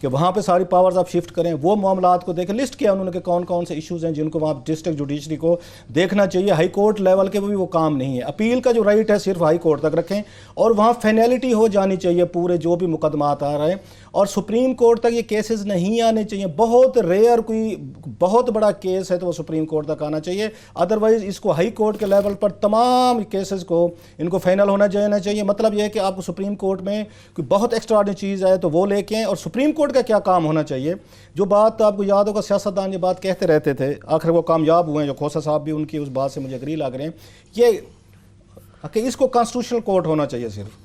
کہ وہاں پہ ساری پاورز آپ شفٹ کریں, وہ معاملات کو دیکھیں. لسٹ کیا انہوں نے کہ کون کون سے ایشوز ہیں جن کو وہاں ڈسٹرکٹ جوڈیشری کو دیکھنا چاہیے. ہائی کورٹ لیول کے بھی وہ کام نہیں ہے. اپیل کا جو رائٹ ہے صرف ہائی کورٹ تک رکھیں, اور وہاں فائنلٹی ہو جانی چاہیے پورے جو بھی مقدمات آ رہے ہیں, اور سپریم کورٹ تک یہ کیسز نہیں آنے چاہیے. بہت ریئر کوئی بہت بڑا کیس ہے تو وہ سپریم کورٹ تک آنا چاہیے, ادروائز اس کو ہائی کورٹ کے لیول پر تمام کیسز کو ان کو فائنل ہونا جانا چاہیے. مطلب یہ ہے کہ آپ کو سپریم کورٹ میں کوئی بہت ایکسٹراڈنری چیز ہے تو وہ لے کے آئیں. اور سپریم کورٹ کا کیا کام ہونا چاہیے, جو بات آپ کو یاد ہوگا سیاستدان یہ بات کہتے رہتے تھے, آخر وہ کامیاب ہوئے ہیں, جو کھوسا صاحب بھی ان کی اس بات سے مجھے اگری لگ رہے ہیں, یہ کہ اس کو کانسٹیٹیوشنل کورٹ ہونا چاہیے, صرف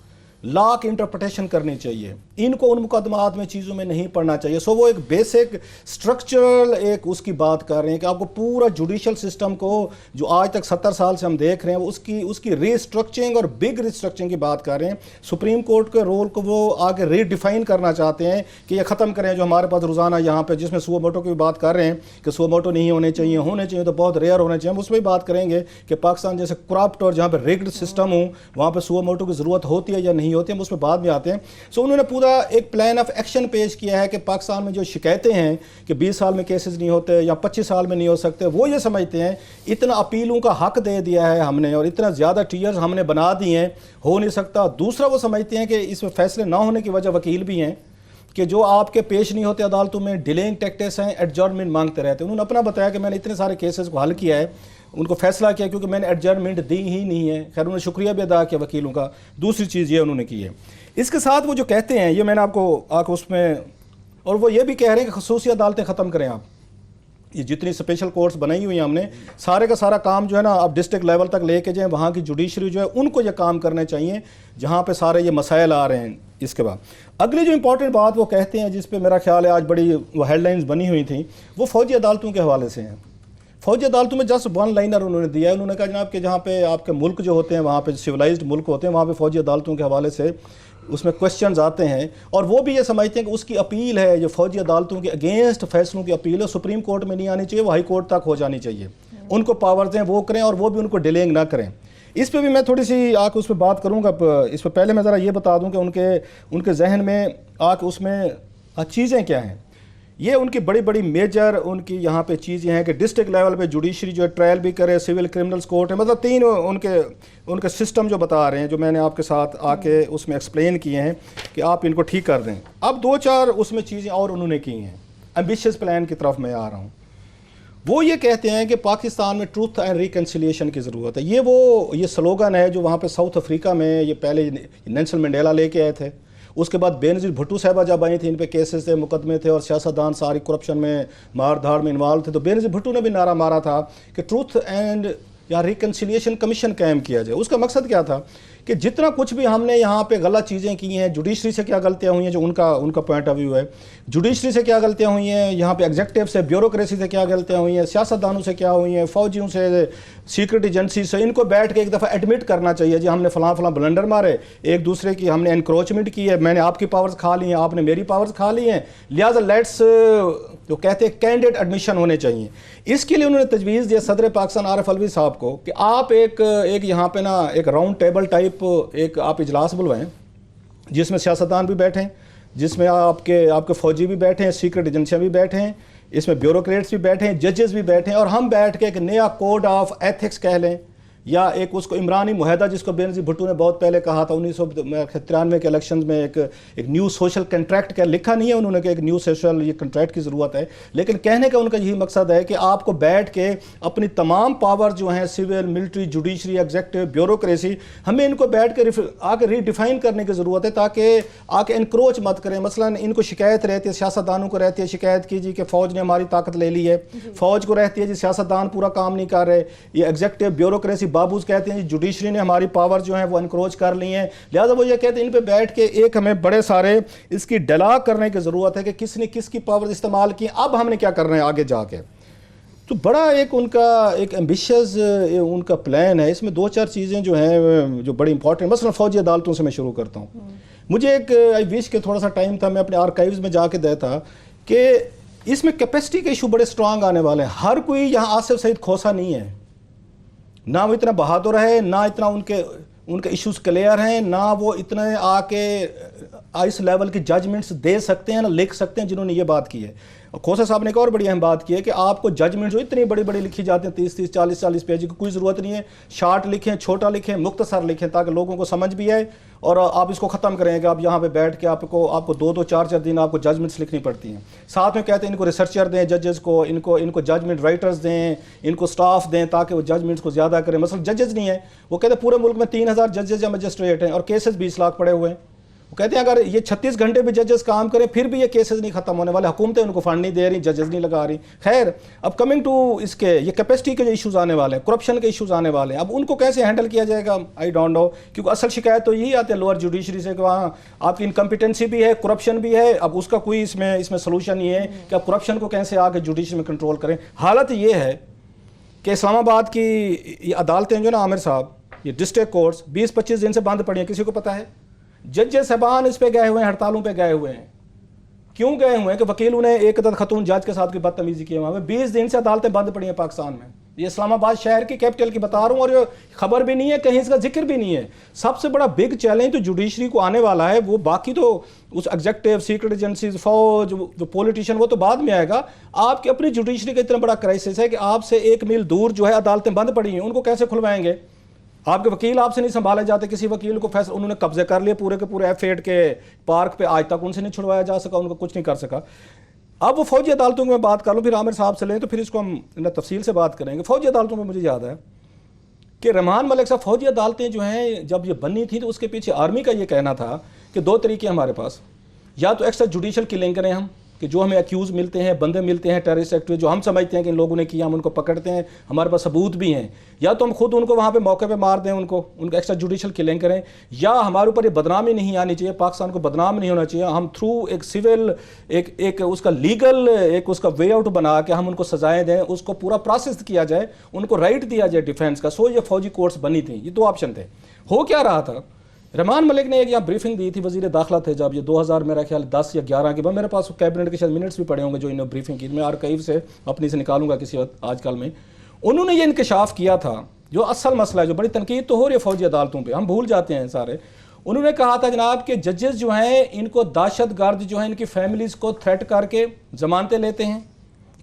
لا کی انٹرپریٹیشن کرنی چاہیے, ان کو ان مقدمات میں چیزوں میں نہیں پڑھنا چاہیے. سو وہ ایک بیسک اسٹرکچرل ایک اس کی بات کر رہے ہیں کہ آپ کو پورا جوڈیشل سسٹم کو جو آج تک 70 سال سے ہم دیکھ رہے ہیں اس کی ری اسٹرکچرنگ اور بگ ری اسٹرکچرنگ کی بات کر رہے ہیں. سپریم کورٹ کے رول کو وہ آگے ری ڈیفائن کرنا چاہتے ہیں کہ یہ ختم کریں جو ہمارے پاس روزانہ یہاں پہ, جس میں سو موٹو کی بھی بات کر رہے ہیں کہ سو موٹو نہیں ہونے چاہیے تو بہت ریئر ہونے چاہیے. ہم اس پہ بات کریں گے کہ پاکستان جیسے کرپٹ اور جہاں پہ ریگڈ سسٹم ہوں وہاں پہ سو موٹو کی ضرورت ہوتی ہے یا نہیں ہوتی ہے, ہم اس میں بعد میں آتے ہیں. سو انہوں نے پورا ایک پلان آف ایکشن پیش کیا ہے کہ پاکستان میں جو شکایتیں ہیں کہ 20 سال میں کیسز نہیں ہوتے یا 25 سال میں نہیں ہو سکتے, وہ یہ سمجھتے ہیں اتنا اپیلوں کا حق دے دیا ہے ہم نے اور اتنا زیادہ ٹیئرز ہم نے بنا دی ہیں, ہو نہیں سکتا. دوسرا وہ سمجھتے ہیں کہ اس میں فیصلے نہ ہونے کی وجہ وکیل بھی ہیں کہ جو آپ کے پیش نہیں ہوتے عدالتوں میں, ڈیلینگ ٹیکٹس ہیں, ایڈجرنمنٹ مانگتے رہتے ہیں. انہوں نے اپنا بتایا کہ میں نے اتنے سارے کیسز کو حل کیا ہے, ان کو فیصلہ کیا کیونکہ میں نے ایڈجرنمنٹ دی ہی نہیں ہے. خیر انہوں نے شکریہ بھی ادا کیا وکیلوں کا. دوسری چیز یہ انہوں نے کی ہے اس کے ساتھ وہ جو کہتے ہیں, یہ میں نے آپ کو اس میں, اور وہ یہ بھی کہہ رہے ہیں کہ خصوصی عدالتیں ختم کریں آپ. یہ جتنی اسپیشل کورٹس بنائی ہوئی ہیں ہم نے, سارے کا سارا کام جو ہے نا آپ ڈسٹرکٹ لیول تک لے کے جائیں, وہاں کی جوڈیشری جو ہے ان کو یہ کام کرنے چاہیے جہاں پہ سارے یہ مسائل آ رہے ہیں. اس کے بعد اگلی جو امپورٹنٹ بات وہ کہتے ہیں جس پہ میرا خیال ہے آج بڑی وہ ہیڈ لائنز بنی ہوئی تھیں, وہ فوجی عدالتوں کے حوالے سے ہیں. فوجی عدالتوں میں جسٹ ون لائنر انہوں نے دیا ہے. انہوں نے کہا جناب کہ جہاں پہ آپ کے ملک جو ہوتے ہیں وہاں پہ سویلائزڈ ملک ہوتے ہیں وہاں پہ فوجی عدالتوں کے حوالے سے اس میں کوشچنز آتے ہیں, اور وہ بھی یہ سمجھتے ہیں کہ اس کی اپیل ہے جو فوجی عدالتوں کے اگینسٹ فیصلوں کی اپیل ہے, سپریم کورٹ میں نہیں آنی چاہیے, وہ ہائی کورٹ تک ہو جانی چاہیے. ان کو پاورز ہیں وہ کریں, اور وہ بھی ان کو ڈیلینگ نہ کریں. اس پہ بھی میں تھوڑی سی آ کے اس پہ بات کروں گا. اس پہ پہلے میں ذرا یہ بتا دوں کہ ان کے ذہن میں آ کے اس میں چیزیں کیا ہیں. یہ ان کی بڑی بڑی میجر ان کی یہاں پہ چیزیں ہیں کہ ڈسٹرکٹ لیول پہ جوڈیشری جو ہے ٹرائل بھی کرے, سول کرمنلز کورٹ ہے, مطلب 3 ان کے سسٹم جو بتا رہے ہیں جو میں نے آپ کے ساتھ آ کے اس میں ایکسپلین کیے ہیں کہ آپ ان کو ٹھیک کر دیں. اب 2-4 اس میں چیزیں اور انہوں نے کی ہیں. ایمبیشیس پلان کی طرف میں آ رہا ہوں. وہ یہ کہتے ہیں کہ پاکستان میں ٹروتھ اینڈ ریکنسیلیشن کی ضرورت ہے. یہ سلوگن ہے جو وہاں پہ ساؤتھ افریقہ میں یہ پہلے نیلسن منڈیلا لے کے آئے تھے. اس کے بعد بینظیر بھٹو صاحبہ جب آئی تھیں, ان پہ کیسز تھے, مقدمے تھے, اور سیاستدان ساری کرپشن میں مار دھاڑ میں انوالو تھے, تو بینظیر بھٹو نے بھی نعرہ مارا تھا کہ ٹروتھ اینڈ یا ریکنسیلیشن کمیشن قائم کیا جائے. اس کا مقصد کیا تھا کہ جتنا کچھ بھی ہم نے یہاں پہ غلط چیزیں کی ہیں, جوڈیشری سے کیا غلطیاں ہوئی ہیں جو ان کا پوائنٹ آف ویو ہے, جوڈیشری سے کیا غلطیاں ہوئی ہیں, یہاں پہ ایگزیکٹو سے, بیوروکریسی سے کیا غلطیاں ہوئی ہیں, سیاستدانوں سے کیا ہوئی ہیں, فوجیوں سے, سیکرٹ ایجنسی سے, ان کو بیٹھ کے ایک دفعہ ایڈمٹ کرنا چاہیے جی ہم نے فلاں بلنڈر مارے, ایک دوسرے کی ہم نے انکروچمنٹ کی ہے, میں نے آپ کی پاورز کھا لی ہیں, آپ نے میری پاورز کھا لی ہیں, لہٰذا لیٹس جو کہتے ہیں کینڈیڈ ایڈمیشن ہونے چاہیے. اس کے لیے انہوں نے تجویز دیا صدر پاکستان عارف علوی صاحب کو کہ آپ ایک یہاں پہ نا ایک راؤنڈ ٹیبل ٹائپ ایک آپ اجلاس بلوائیں جس میں سیاستدان بھی بیٹھیں, جس میں آپ کے فوجی بھی بیٹھیں, سیکرٹ ایجنسیاں بھی بیٹھیں, اس میں بیوروکریٹس بھی بیٹھیں, ججز بھی بیٹھیں, اور ہم بیٹھ کے ایک نیا کوڈ آف ایتھکس کہہ لیں, یا ایک اس کو عمرانی معاہدہ جس کو بینظیر بھٹو نے بہت پہلے کہا تھا 1993 کے الیکشنز میں, ایک نیو سوشل کنٹریکٹ کا لکھا نہیں ہے انہوں نے کہ ایک نیو سوشل یہ کنٹریکٹ کی ضرورت ہے, لیکن کہنے کا ان کا یہی مقصد ہے کہ آپ کو بیٹھ کے اپنی تمام پاور جو ہیں civil, military, judiciary, executive, bureaucracy, ہمیں ان کو بیٹھ کے آ کے ری ڈیفائن کرنے کی ضرورت ہے تاکہ آ کے انکروچ مت کریں. مثلا ان کو شکایت رہتی ہے, سیاستدانوں کو رہتی ہے شکایت کی جی کہ فوج نے ہماری طاقت لے لی ہے, فوج کو رہتی ہے جی سیاستدان پورا کام نہیں کر رہے, یہ ایگزیکٹو, بیوروکریسی, بابوز کہتے ہیں جوڈیشری نے ہماری پاور جو ہیں وہ انکروچ کر لی ہیں, لہذا وہ یہ کہتے ہیں ان پہ بیٹھ کے ایک ہمیں بڑے سارے اس کی ڈیلاگ کرنے کی ضرورت ہے کہ کس نے کس کی پاور استعمال کی, اب ہم نے کیا کرنا ہے آگے جا کے. تو بڑا ایک ان کا ایک ایمبیشیس ان کا پلان ہے. اس میں 2-4 چیزیں جو ہیں جو بڑی امپورٹنٹ, مثلا فوجی عدالتوں سے میں شروع کرتا ہوں. مجھے ایک آئی وش کہ تھوڑا سا ٹائم تھا, میں اپنے آرکائیوز میں جا کے دیتا کہ اس میں کیپیسٹی کے ایشو بڑے اسٹرانگ آنے والے ہیں. ہر کوئی یہاں آصف سعید کھوسا نہیں ہے, نہ وہ اتنا بہادر ہے, نہ اتنا ان کے ایشوز کلیئر ہیں، نہ وہ اتنے آ کے اس لیول کی ججمنٹس دے سکتے ہیں، نہ لکھ سکتے ہیں جنہوں نے یہ بات کی ہے. کھوسا صاحب نے ایک اور بڑی اہم بات کی ہے کہ آپ کو ججمنٹ جو اتنی بڑی بڑی لکھی جاتی ہیں 30 40 پیج کی، کوئی ضرورت نہیں ہے. شارٹ لکھیں، چھوٹا لکھیں، مختصر لکھیں تاکہ لوگوں کو سمجھ بھی آئے اور آپ اس کو ختم کریں کہ آپ یہاں پہ بیٹھ کے آپ کو 2 4 دن آپ کو ججمنٹس لکھنی پڑتی ہیں. ساتھ میں کہتے ہیں ان کو ریسرچر دیں ججز کو، ان کو ججمنٹ رائٹرز دیں، ان کو سٹاف دیں تاکہ وہ ججمنٹس کو زیادہ کریں. مثلا ججز نہیں ہیں، وہ کہتے ہیں پورے ملک میں 3000 ججز یا مجسٹریٹ ہیں اور کیسز 20 لاکھ پڑے ہوئے ہیں. وہ کہتے ہیں اگر یہ 36 گھنٹے بھی ججز کام کریں پھر بھی یہ کیسز نہیں ختم ہونے والے، حکومتیں ان کو فنڈ نہیں دے رہی، ججز نہیں لگا رہی. خیر، اب کمنگ ٹو اس کے یہ کیپیسٹی کے جو ایشوز آنے والے ہیں، کرپشن کے ایشوز آنے والے ہیں، اب ان کو کیسے ہینڈل کیا جائے گا آئی ڈونٹ نو. کیونکہ اصل شکایت تو یہی آتی ہے لوور جوڈیشری سے کہ وہاں آپ کی انکمپیٹنسی بھی ہے، کرپشن بھی ہے. اب اس کا کوئی اس میں سلوشن یہ ہے کہ آپ کرپشن کو کیسے آ کے جوڈیشری میں کنٹرول کریں. حالت یہ ہے کہ اسلام آباد کی یہ عدالتیں جو نا عامر صاحب، یہ ڈسٹرکٹ کورٹس 20 25 دن سے بند پڑی ہیں. کسی کو پتہ ہے؟ ججز صاحبان اس پہ گئے ہوئے ہیں، ہڑتالوں پہ گئے ہوئے ہیں. کیوں گئے ہوئے ہیں؟ کہ وکیلوں نے ایک عدد خاتون جج کے ساتھ کوئی بدتمیزی کی ہے. وہاں پہ 20 دن سے عدالتیں بند پڑی ہیں پاکستان میں. یہ اسلام آباد شہر کی کیپٹل کی بتا رہا ہوں اور یہ خبر بھی نہیں ہے، کہیں اس کا ذکر بھی نہیں ہے. سب سے بڑا بگ چیلنج تو جوڈیشری کو آنے والا ہے، وہ باقی تو اس ایگزیکٹو سیکرٹ ایجنسیز، فوج، جو پولیٹیشین، وہ تو بعد میں آئے گا. آپ کی اپنی جوڈیشری کا اتنا بڑا کرائسس ہے کہ آپ سے 1 میل دور جو ہے عدالتیں بند پڑی ہیں، ان کو کیسے کھلوائیں گے؟ آپ کے وکیل آپ سے نہیں سنبھالے جاتے. کسی وکیل کو فیصلہ انہوں نے قبضے کر لیے پورے کے پورے F8 کے پارک پہ، آج تک ان سے نہیں چھڑوایا جا سکا، ان کو کچھ نہیں کر سکا. اب وہ فوجی عدالتوں کی میں بات کر لوں، پھر عامر صاحب سے لیں تو پھر اس کو ہم تفصیل سے بات کریں گے. فوجی عدالتوں میں مجھے یاد ہے کہ رحمان ملک صاحب، فوجی عدالتیں جو ہیں جب یہ بنی تھیں تو اس کے پیچھے آرمی کا یہ کہنا تھا کہ 2 طریقے ہمارے پاس، یا تو ایکسٹرا جوڈیشل کلنگ کریں ہم، کہ جو ہمیں ایکیوز ملتے ہیں، بندے ملتے ہیں ٹیررسٹ ایکٹ جو ہم سمجھتے ہیں کہ ان لوگوں نے کیا، ہم ان کو پکڑتے ہیں، ہمارے پاس ثبوت بھی ہیں، یا تو ہم خود ان کو وہاں پہ موقع پہ مار دیں، ان کو ایکسٹرا جوڈیشل کلنگ کریں، یا ہمارے اوپر یہ بدنامی نہیں آنی چاہیے، پاکستان کو بدنام نہیں ہونا چاہیے، ہم تھرو ایک سول ایک اس کا لیگل ایک اس کا وے آؤٹ بنا کے ہم ان کو سزائیں دیں، اس کو پورا پروسیس کیا جائے، ان کو رائٹ دیا جائے ڈیفینس کا. سو یہ فوجی کورٹس بنی تھیں. یہ 2 آپشن تھے. ہو کیا رہا تھا؟ رحمان ملک نے ایک یہاں بریفنگ دی تھی، وزیر داخلہ تھے جب، یہ 2000 میرا خیال 10 یا 11 کے بعد. میرے پاس کیبنٹ کے شاید منٹس بھی پڑے ہوں گے جو انہوں نے بریفنگ کی، میں آرکائیو سے اپنی سے نکالوں گا کسی وقت آج کل میں. انہوں نے یہ انکشاف کیا تھا جو اصل مسئلہ ہے، جو بڑی تنقید تو ہو رہی ہے فوجی عدالتوں پہ، ہم بھول جاتے ہیں سارے. انہوں نے کہا تھا جناب کہ ججز جو ہیں ان کو دہشت گرد جو ہیں ان کی فیملیز کو تھریٹ کر کے ضمانتیں لیتے ہیں.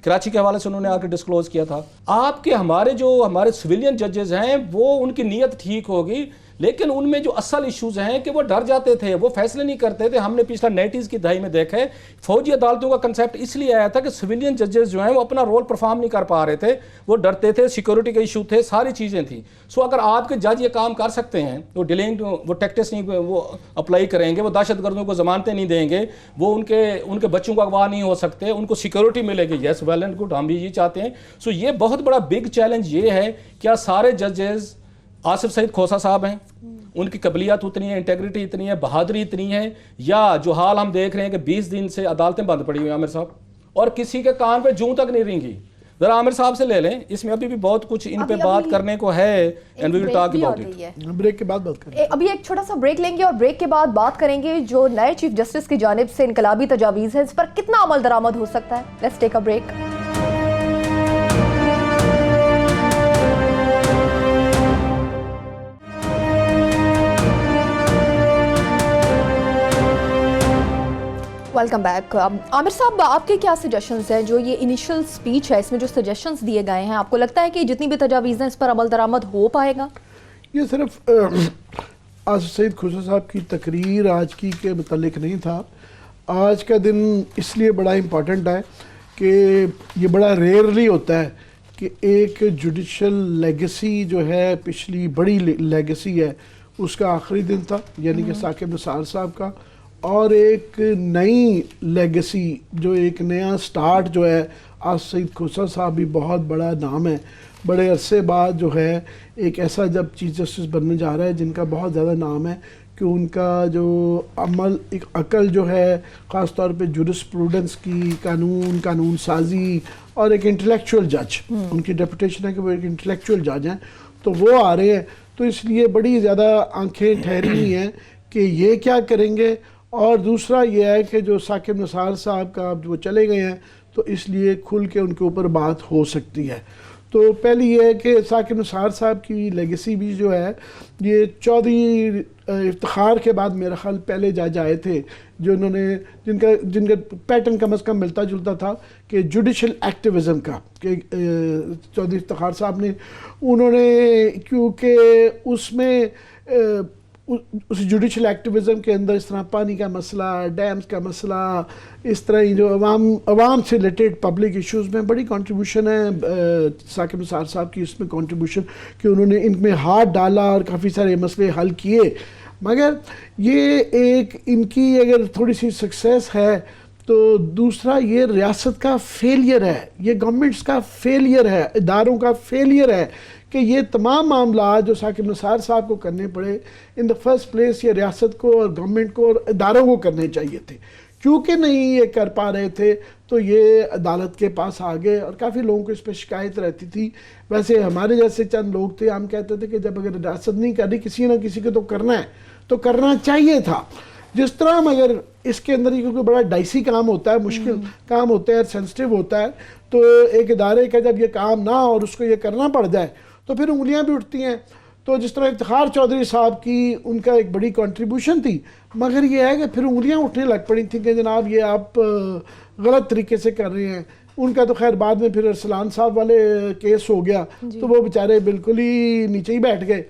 کراچی کے حوالے سے انہوں نے آ کے ڈسکلوز کیا تھا. آپ کے ہمارے سویلین ججز ہیں وہ ان کی نیت ٹھیک ہوگی، لیکن ان میں جو اصل ایشوز ہیں کہ وہ ڈر جاتے تھے، وہ فیصلے نہیں کرتے تھے. ہم نے پچھلا 90s کی دہائی میں دیکھا ہے فوجی عدالتوں کا کنسیپٹ اس لیے آیا تھا کہ سویلین ججز جو ہیں وہ اپنا رول پرفارم نہیں کر پا رہے تھے، وہ ڈرتے تھے، سیکورٹی کے ایشو تھے، ساری چیزیں تھیں. سو اگر آپ کے جج یہ کام کر سکتے ہیں، وہ ڈیلنگ وہ ٹیکٹس نہیں وہ اپلائی کریں گے، وہ دہشت گردوں کو ضمانتیں نہیں دیں گے، وہ ان کے بچوں کو اغوا نہیں ہو سکتے، ان کو سیکورٹی ملے گی. یس ویل اینڈ گڈ، ہم بھی یہ چاہتے ہیں. سو یہ بہت بڑا بگ چیلنج یہ ہے، کیا سارے ججز آصف سعید کھوسا صاحب ہیں، ان کی قبلیت اتنی ہے، انٹیگریٹی اتنی ہے، بہادری اتنی ہے، یا جو حال ہم دیکھ رہے ہیں کہ 20 دن سے عدالتیں بند پڑی ہوئی ہیں عامر صاحب، اور کسی کے کان پہ جوں تک نہیں رینگی. ذرا عامر صاحب سے لے لیں، اس میں ابھی بھی بہت کچھ ان پہ بات کرنے کو ہے. And we will talk about it. Break کے بعد بات کریں گے. ابھی ایک چھوٹا سا بریک لیں گے اور بریک کے بعد بات کریں گے جو نئے چیف جسٹس کی جانب سے انقلابی تجاویز ہے، اس پر کتنا عمل درآمد ہو سکتا ہے. Let's take a break. Welcome back. Aamir Sahab, آپ کے کیا سجیشنز ہیں؟ جو یہ انیشل سپیچ ہے اس میں جو سجیشنز دیے گئے ہیں، آپ کو لگتا ہے کہ جتنی بھی تجاویز ہیں اس پر عمل درآمد ہو پائے گا؟ یہ صرف آصف سعید کھوسا صاحب کی تقریر آج کی کے متعلق نہیں تھا. آج کا دن اس لیے بڑا امپورٹنٹ ہے کہ یہ بڑا ریئرلی ہوتا ہے کہ ایک جوڈیشل لیگیسی جو ہے، پچھلی بڑی لیگیسی ہے، اس کا آخری دن تھا، یعنی کہ ثاقب نثار صاحب کا، اور ایک نئی لیگیسی جو ایک نیا سٹارٹ جو ہے. آصف سعید کھوسا صاحب بھی بہت بڑا نام ہے، بڑے عرصے بعد جو ہے ایک ایسا جب چیف جسٹس بننے جا رہا ہے جن کا بہت زیادہ نام ہے کہ ان کا جو عمل، ایک عقل جو ہے، خاص طور پہ جورسپروڈنس کی، قانون سازی، اور ایک انٹلیکچوئل جج، ان کی ریپوٹیشن ہے کہ وہ ایک انٹلیکچوئل جج ہیں، تو وہ آ رہے ہیں. تو اس لیے بڑی زیادہ آنکھیں ٹھہری ہوئی ہیں کہ یہ کیا کریں گے. اور دوسرا یہ ہے کہ جو ثاقب نثار صاحب کا وہ چلے گئے ہیں تو اس لیے کھل کے ان کے اوپر بات ہو سکتی ہے. تو پہلی یہ ہے کہ ثاقب نثار صاحب کی لیگیسی بھی جو ہے یہ چودھری افتخار کے بعد میرا خیال پہلے جج آئے تھے جو انہوں نے جن کا پیٹرن کم از کم ملتا جلتا تھا کہ جوڈیشل ایکٹیویزم کا، کہ چودھری افتخار صاحب نے انہوں نے کیونکہ اس میں اس جوڈیشل ایکٹیویزم کے اندر اس طرح پانی کا مسئلہ، ڈیمز کا مسئلہ، اس طرح جو عوام سے ریلیٹڈ پبلک ایشوز میں بڑی کنٹریبیوشن ہے ثاقب نثار صاحب کی، اس میں کنٹریبیوشن کہ انہوں نے ان میں ہاتھ ڈالا اور کافی سارے مسئلے حل کیے. مگر یہ ایک ان کی اگر تھوڑی سی سکسیس ہے تو دوسرا یہ ریاست کا فیلئر ہے، یہ گورنمنٹس کا فیلئر ہے، اداروں کا فیلئر ہے کہ یہ تمام معاملات جو ثاقب نثار صاحب کو کرنے پڑے ان دا فرسٹ پلیس یہ ریاست کو اور گورنمنٹ کو اور اداروں کو کرنے چاہیے تھے. کیونکہ نہیں یہ کر پا رہے تھے تو یہ عدالت کے پاس آ گئے اور کافی لوگوں کو اس پہ شکایت رہتی تھی. ویسے ہمارے جیسے چند لوگ تھے، ہم کہتے تھے کہ جب اگر ریاست نہیں کر رہی کسی نہ کسی کو تو کرنا ہے تو کرنا چاہیے تھا. جس طرح مگر اس کے اندر کیونکہ بڑا ڈائسی کام ہوتا ہے، مشکل کام ہوتا ہے، سینسٹیو ہوتا ہے، تو ایک ادارے کا جب یہ کام نہ اور اس کو یہ کرنا پڑ جائے تو پھر انگلیاں بھی اٹھتی ہیں. تو جس طرح افتخار چودھری صاحب کی ان کا ایک بڑی کنٹریبیوشن تھی، مگر یہ ہے کہ پھر انگلیاں اٹھنے لگ پڑی تھیں کہ جناب یہ آپ غلط طریقے سے کر رہے ہیں. ان کا تو خیر بعد میں پھر ارسلان صاحب والے کیس ہو گیا تو وہ بیچارے بالکل ہی نیچے ہی بیٹھ گئے.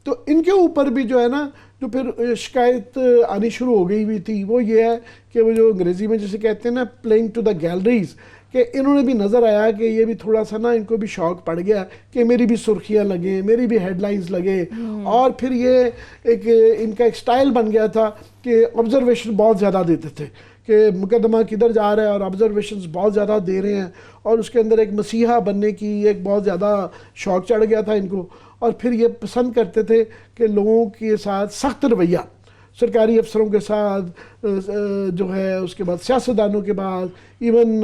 تو ان کے اوپر بھی جو ہے نا جو پھر شکایت آنی شروع ہو گئی ہوئی تھی وہ یہ ہے کہ وہ جو انگریزی میں جسے کہتے ہیں نا پلینگ ٹو دا گیلریز، کہ انہوں نے بھی نظر آیا کہ یہ بھی تھوڑا سا نا ان کو بھی شوق پڑ گیا کہ میری بھی سرخیاں لگیں، میری بھی ہیڈ لائنز لگے. اور پھر یہ ایک ان کا ایک سٹائل بن گیا تھا کہ آبزرویشن بہت زیادہ دیتے تھے کہ مقدمہ کدھر جا رہا ہے اور آبزرویشنز بہت زیادہ دے رہے ہیں، اور اس کے اندر ایک مسیحا بننے کی ایک بہت زیادہ شوق چڑھ گیا تھا ان کو. اور پھر یہ پسند کرتے تھے کہ لوگوں کے ساتھ سخت رویہ، سرکاری افسروں کے ساتھ جو ہے، اس کے بعد سیاستدانوں کے بعد ایون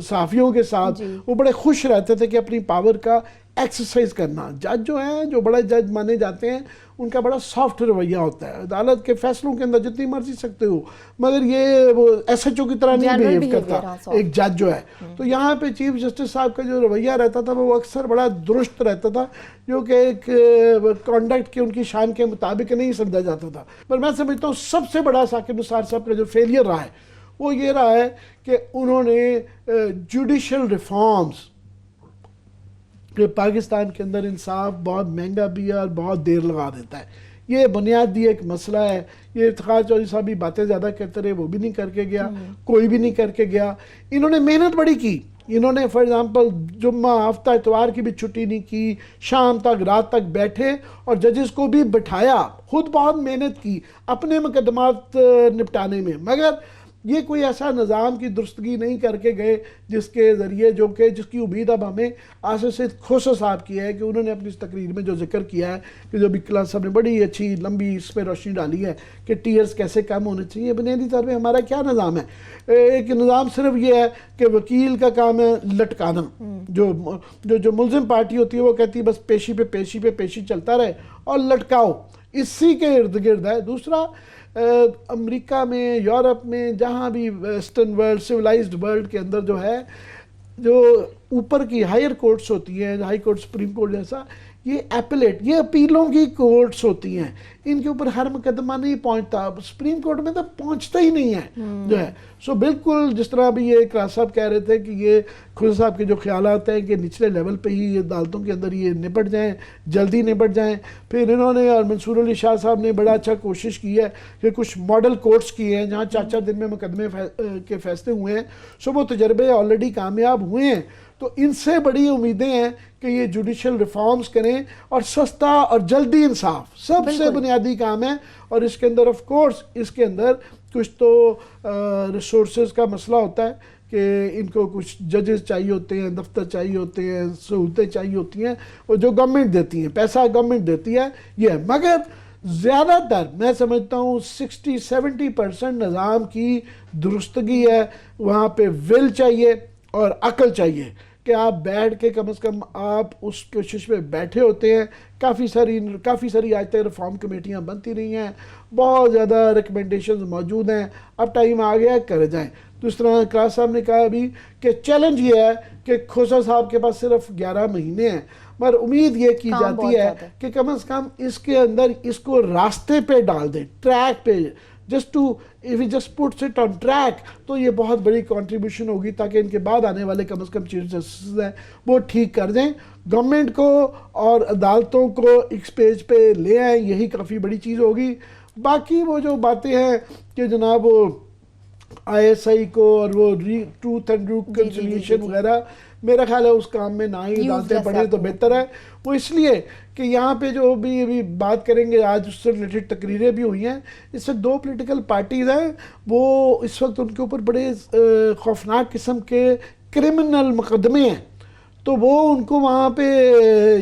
صحافیوں کے ساتھ وہ بڑے خوش رہتے تھے کہ اپنی پاور کا ایکسرسائز کرنا. جج جو ہیں جو بڑے جج مانے جاتے ہیں ان کا بڑا سافٹ رویہ ہوتا ہے، عدالت کے فیصلوں کے اندر جتنی مرضی سکتے ہو، مگر یہ وہ ایس ایچ او کی طرح نہیں بیہیو کرتا ایک جج جو ہے. تو یہاں پہ چیف جسٹس صاحب کا جو رویہ رہتا تھا وہ اکثر بڑا درست رہتا تھا، جو کہ ایک کانڈکٹ کے ان کی شان کے مطابق نہیں سمجھا جاتا تھا. پر میں سمجھتا ہوں سب سے بڑا ثاقب نثار صاحب کا جو فیلئر رہا ہے وہ یہ رہا ہے کہ انہوں نے جوڈیشل ریفارمز، کہ پاکستان کے اندر انصاف بہت مہنگا بھی ہے اور بہت دیر لگا دیتا ہے، یہ بنیادی ایک مسئلہ ہے. یہ افتخار چودھری صاحب بھی باتیں زیادہ کرتے رہے، وہ بھی نہیں کر کے گیا، کوئی بھی نہیں کر کے گیا. انہوں نے محنت بڑی کی، انہوں نے فار ایگزامپل جمعہ ہفتہ اتوار کی بھی چھٹی نہیں کی، شام تک رات تک بیٹھے اور ججز کو بھی بٹھایا، خود بہت محنت کی اپنے مقدمات نپٹانے میں. مگر یہ کوئی ایسا نظام کی درستگی نہیں کر کے گئے جس کے ذریعے جس کی امید اب ہمیں آصف سید کھوسہ صاحب کی ہے کہ انہوں نے اپنی اس تقریر میں جو ذکر کیا ہے کہ جو بکلا صاحب نے بڑی اچھی لمبی اس پہ روشنی ڈالی ہے کہ ٹیئرز کیسے کم ہونے چاہیے. بنیادی طور پہ ہمارا کیا نظام ہے؟ ایک نظام صرف یہ ہے کہ وکیل کا کام ہے لٹکانا، جو ملزم پارٹی ہوتی ہے وہ کہتی ہے بس پیشی پہ پیشی پہ پیشی چلتا رہے اور لٹکاؤ، اسی کے ارد گرد ہے. دوسرا امریکہ میں، یورپ میں، جہاں بھی ویسٹرن ورلڈ، سویلائزڈ ورلڈ کے اندر جو ہے، جو اوپر کی ہائر کورٹس ہوتی ہیں، ہائی کورٹ، سپریم کورٹ جیسا، یہ ایپلیٹ، یہ اپیلوں کی کورٹس ہوتی ہیں، ان کے اوپر ہر مقدمہ نہیں پہنچتا. سپریم کورٹ میں تو پہنچتا ہی نہیں ہے جو ہے. سو بالکل جس طرح بھی یہ اقراء صاحب کہہ رہے تھے کہ یہ کھوسہ صاحب کے جو خیالات ہیں کہ نچلے لیول پہ ہی یہ عدالتوں کے اندر یہ نپٹ جائیں، جلدی نپٹ جائیں. پھر انہوں نے اور منصور علی شاہ صاحب نے بڑا اچھا کوشش کی ہے کہ کچھ ماڈل کورٹس کیے ہیں جہاں 4 دن میں مقدمے کے فیصلے ہوئے ہیں. سو وہ تجربے آلریڈی کامیاب ہوئے ہیں. تو ان سے بڑی امیدیں ہیں کہ یہ جوڈیشل ریفارمز کریں اور سستا اور جلدی انصاف سب سے بنیادی کام ہے. اور اس کے اندر آف کورس اس کے اندر کچھ تو ریسورسز کا مسئلہ ہوتا ہے کہ ان کو کچھ ججز چاہیے ہوتے ہیں، دفتر چاہیے ہوتے ہیں، سہولتیں چاہیے ہوتی ہیں، اور جو گورنمنٹ دیتی ہیں، پیسہ گورنمنٹ دیتی ہے یہ. مگر زیادہ تر میں سمجھتا ہوں 60-70% نظام کی درستگی ہے. وہاں پہ ول چاہیے اور عقل چاہیے کہ آپ بیٹھ کے کم از کم آپ اس کوشش میں بیٹھے ہوتے ہیں. کافی ساری آج تک ریفارم کمیٹیاں بنتی رہی ہیں، بہت زیادہ ریکمنڈیشنز موجود ہیں. اب ٹائم آ گیا کر جائیں. تو اس طرح اقراء صاحب نے کہا ابھی کہ چیلنج یہ ہے کہ کھوسا صاحب کے پاس صرف 11 مہینے ہیں، مگر امید یہ کی جاتی ہے کہ کم از کم اس کے اندر اس کو راستے پہ ڈال دیں، ٹریک پہ، if he just puts it on track، تو یہ بہت بڑی کنٹریبیوشن ہوگی تاکہ ان کے بعد آنے والے کم از کم چیف جسٹس ہیں وہ ٹھیک کر دیں، گورنمنٹ کو اور عدالتوں کو ایک پیج پہ لے آئیں، یہی کافی بڑی چیز ہوگی۔ باقی وہ جو باتیں ہیں کہ جناب وہ ISI کو اور وہ ٹروتھ اینڈ ریکنسیلیشن وغیرہ، میرا خیال ہے اس کام میں نہ ہی عدالتیں پڑھیں تو بہتر ہے۔ وہ اس لیے کہ یہاں پہ جو بھی ابھی بات کریں گے، آج اس سے ریلیٹڈ تقریریں بھی ہوئی ہیں، اس سے 2 پولیٹیکل پارٹیز ہیں، وہ اس وقت ان کے اوپر بڑے خوفناک قسم کے کرمنل مقدمے ہیں، تو وہ ان کو وہاں پہ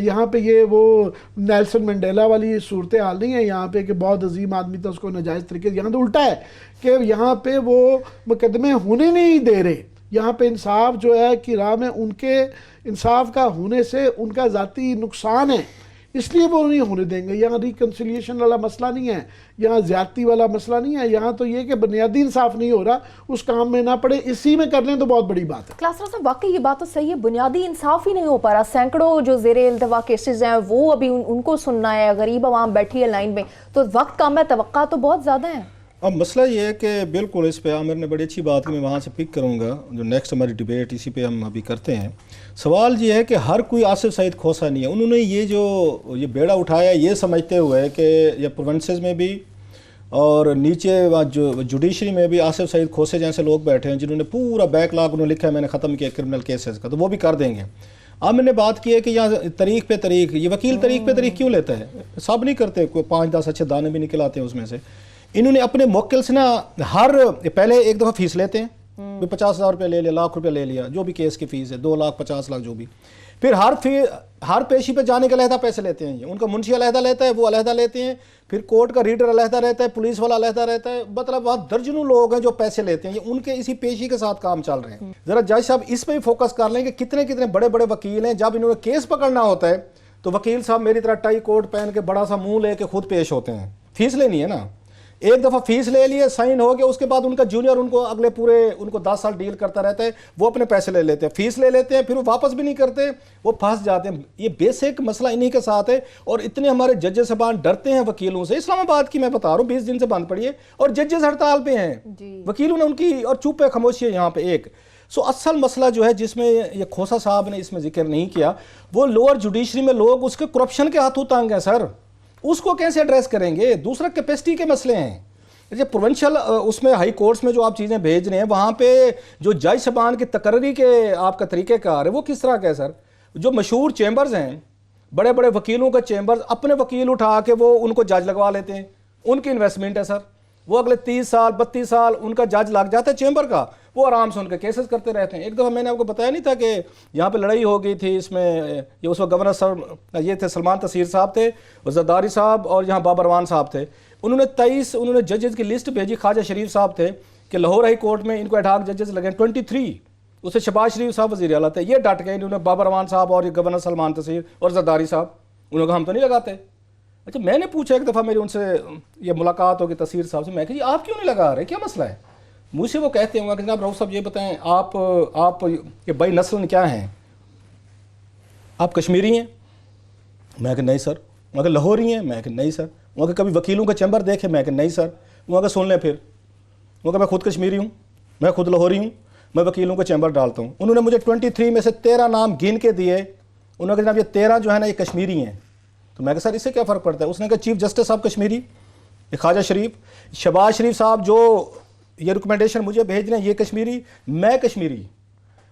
یہاں پہ یہ وہ نیلسن منڈیلا والی صورتحال نہیں ہے یہاں پہ کہ بہت عظیم آدمی تھا اس کو ناجائز طریقے سے، یہاں تو الٹا ہے کہ یہاں پہ وہ مقدمے ہونے نہیں دے رہے، یہاں پہ انصاف جو ہے کہ راہ میں ان کے انصاف کا ہونے سے ان کا ذاتی نقصان ہے، اس لیے وہ نہیں ہونے دیں گے۔ یہاں ریکنسیلیشن والا مسئلہ نہیں ہے، یہاں زیادتی والا مسئلہ نہیں ہے، یہاں تو یہ کہ بنیادی انصاف نہیں ہو رہا، اس کام میں نہ پڑے، اسی میں کر لیں تو بہت بڑی بات ہے۔ کلاسرا صاحب واقعی یہ بات تو صحیح ہے، بنیادی انصاف ہی نہیں ہو پا رہا، سینکڑوں جو زیر التوا کیسز ہیں وہ ابھی ان کو سننا ہے، غریب عوام بیٹھی ہے لائن میں، تو وقت کم ہے، توقع تو بہت زیادہ ہے۔ اب مسئلہ یہ ہے کہ بالکل اس پہ عامر نے بڑی اچھی بات کی، میں وہاں سے پک کروں گا، جو نیکسٹ ہماری ڈیبیٹ اسی پہ ہم ابھی کرتے ہیں۔ سوال یہ ہے کہ ہر کوئی آصف سعید کھوسا نہیں ہے، انہوں نے یہ بیڑا اٹھایا یہ سمجھتے ہوئے کہ یہ پروونسز میں بھی اور نیچے جو جوڈیشری میں بھی آصف سعید کھوسے جیسے لوگ بیٹھے ہیں جنہوں نے پورا بیک لاگ انہوں نے لکھا ہے میں نے ختم کیا کرمنل کیسز کا، تو وہ بھی کر دیں گے۔ عامر نے بات کی ہے کہ یہاں تاریخ پہ تاریخ، یہ وکیل تاریخ پہ تاریخ کیوں لیتا ہے؟ سب نہیں کرتے، کوئی 5-10 اچھے دانے بھی نکل آتے ہیں اس میں سے۔ انہوں نے اپنے موکل سے نا پہلے ایک دفعہ فیس لیتے ہیں، 50,000 روپے لے لیا، لاکھ روپے لے لیا، جو بھی کیس کی فیس ہے، 2 لاکھ 50 لاکھ جو بھی، پھر ہر پیشی پہ جانے کے علیحدہ پیسے لیتے ہیں، ان کا منشی علیحدہ لیتا ہے، وہ علیحدہ لیتے ہیں، پھر کورٹ کا ریڈر علیحدہ رہتا ہے، پولیس والا علیحدہ رہتا ہے، مطلب وہاں درجنوں لوگ ہیں جو پیسے لیتے ہیں، یہ ان کے اسی پیشی کے ساتھ کام چل رہے ہیں۔ ذرا جج صاحب اس پہ ہی فوکس کر لیں کہ کتنے بڑے بڑے وکیل ہیں، جب انہوں نے کیس پکڑنا ہوتا ہے تو وکیل صاحب میری طرح ٹائی کوٹ پہن کے بڑا سا منہ لے کے خود پیش ہوتے ہیں، فیس لینی ہے نا، ایک دفعہ فیس لے لیے، سائن ہو گیا، اس کے بعد ان کا جونیئر ان کو اگلے ان کو 10 سال ڈیل کرتا رہتا ہے، وہ اپنے پیسے لے لیتے ہیں، فیس لے لیتے ہیں، پھر وہ واپس بھی نہیں کرتے، وہ پھنس جاتے ہیں۔ یہ بیسک مسئلہ انہی کے ساتھ ہے، اور اتنے ہمارے ججز صاحبان ڈرتے ہیں وکیلوں سے۔ اسلام آباد کی میں بتا رہا ہوں 20 دن سے بند پڑی ہے اور ججز ہڑتال پہ ہیں، وکیلوں نے ان کی اور چپ ہے، خاموشی ہے یہاں پہ ایک۔ اصل مسئلہ جو ہے جس میں یہ کھوسا صاحب نے اس میں ذکر نہیں کیا، وہ لوور جوڈیشری میں لوگ اس کے کرپشن کے ہاتھوں تنگ ہیں سر، اس کو کیسے ایڈریس کریں گے؟ دوسرا کیپیسٹی کے مسئلے ہیں، پروونشل اس میں ہائی کورٹس میں جو آپ چیزیں بھیج رہے ہیں، وہاں پہ جو جج صاحبان کی تقرری کے آپ کا طریقہ کار ہے وہ کس طرح کا ہے سر؟ جو مشہور چیمبرز ہیں، بڑے بڑے وکیلوں کا چیمبرز، اپنے وکیل اٹھا کے وہ ان کو جج لگوا لیتے ہیں، ان کی انویسٹمنٹ ہے سر، وہ اگلے 30 سال 32 سال ان کا جج لگ جاتا ہے چیمبر کا، وہ آرام سے ان کے کیسز کرتے رہتے ہیں۔ ایک دفعہ میں نے آپ کو بتایا نہیں تھا کہ یہاں پہ لڑائی ہو گئی تھی، اس میں یہ اس وقت گورنر صاحب یہ تھے سلمان تصیر صاحب تھے، زرداری صاحب اور یہاں بابر روان صاحب تھے، انہوں نے ججز کی لسٹ بھیجی، خواجہ شریف صاحب تھے کہ لاہور ہائی کورٹ میں ان کو ایڈ ججز لگے 23، اس سے شہباز شریف صاحب وزیر اعلیٰ تھے، یہ ڈٹ گئے، انہوں نے بابر روان صاحب اور گورنر سلمان تصیر اور زرداری صاحب، انہوں نے کہا ہم تو نہیں لگاتے۔ اچھا میں نے پوچھا ایک دفعہ میری ان سے یہ ملاقات ہوگی تصیر صاحب سے، میں کہا جی آپ کیوں نہیں لگا رہے، کیا مسئلہ ہے؟ مجھ سے وہ کہتے ہوں گے کہ جناب رؤف صاحب یہ بتائیں آپ یہ بائی نسل کیا ہیں؟ آپ کشمیری ہیں؟ میں کہ نہیں سر۔ وہاں کہ لاہوری ہیں؟ میں کہ نہیں سر۔ وہاں کہ کبھی وکیلوں کا چیمبر دیکھے؟ میں کہ نہیں سر۔ وہاں کہ سن لیں پھر، وہاں کہ میں خود کشمیری ہوں، میں خود لاہوری ہوں، میں وکیلوں کا چیمبر ڈالتا ہوں۔ انہوں نے مجھے 23 میں سے 13 نام گن کے دیے، انہوں نے کہا جناب یہ 13 جو ہے نا یہ کشمیری ہیں۔ تو میں کہ سر اس سے کیا فرق پڑتا ہے؟ اس نے کہا چیف جسٹس صاحب کشمیری، خواجہ شریف، شہباز شریف صاحب جو یہ ریکمنڈیشن مجھے بھیج رہے ہیں یہ کشمیری، میں کشمیری۔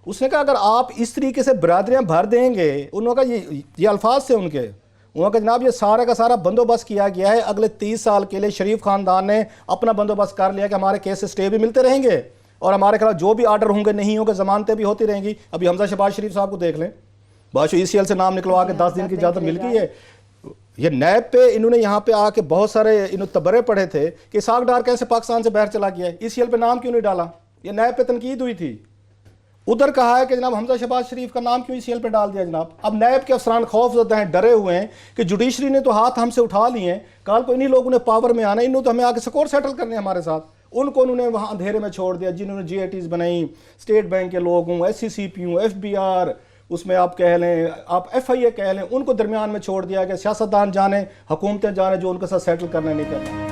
اس نے کہا اگر آپ اس طریقے سے برادریاں بھر دیں گے، انہوں نے کہا یہ الفاظ تھے ان کے، انہوں نے کہا جناب یہ سارا کا سارا بندوبست کیا گیا ہے، اگلے 30 سال کے لیے شریف خاندان نے اپنا بندوبست کر لیا کہ ہمارے کیس اسٹے بھی ملتے رہیں گے اور ہمارے خلاف جو بھی آرڈر ہوں گے نہیں ہوں گے ضمانتیں بھی ہوتی رہیں گی۔ ابھی حمزہ شہباز شریف صاحب کو دیکھ لیں، بادشاہ ECL سے نام نکلوا کے 10 دن کی اجازت مل گئی ہے۔ یہ نیب پہ انہوں نے یہاں پہ آ کے بہت سارے انہوں تبرے پڑھے تھے کہ اسحاق ڈار کیسے پاکستان سے باہر چلا گیا ہے، ECL پہ نام کیوں نہیں ڈالا؟ یہ نیب پہ تنقید ہوئی تھی، ادھر کہا ہے کہ جناب حمزہ شہباز شریف کا نام کیوں ECL پہ ڈال دیا جناب۔ اب نیب کے افسران خوف زدہ ہیں، ڈرے ہوئے ہیں کہ جوڈیشری نے تو ہاتھ ہم سے اٹھا لیے ہیں، کل کو انہی لوگوں نے پاور میں آنا ہے، انہوں تو ہمیں آ کے سکور سیٹل کرنے ہمارے ساتھ، ان کو انہوں نے وہاں اندھیرے میں چھوڑ دیا. جنہوں نے GITs بنائی, اسٹیٹ بینک کے لوگ ہوں, SCCP ہوں, FBR, اس میں آپ کہہ لیں, آپ FIA کہہ لیں, ان کو درمیان میں چھوڑ دیا کہ سیاستدان جانے, حکومتیں جانے, جو ان کے ساتھ سیٹل کرنے نہیں کرنا.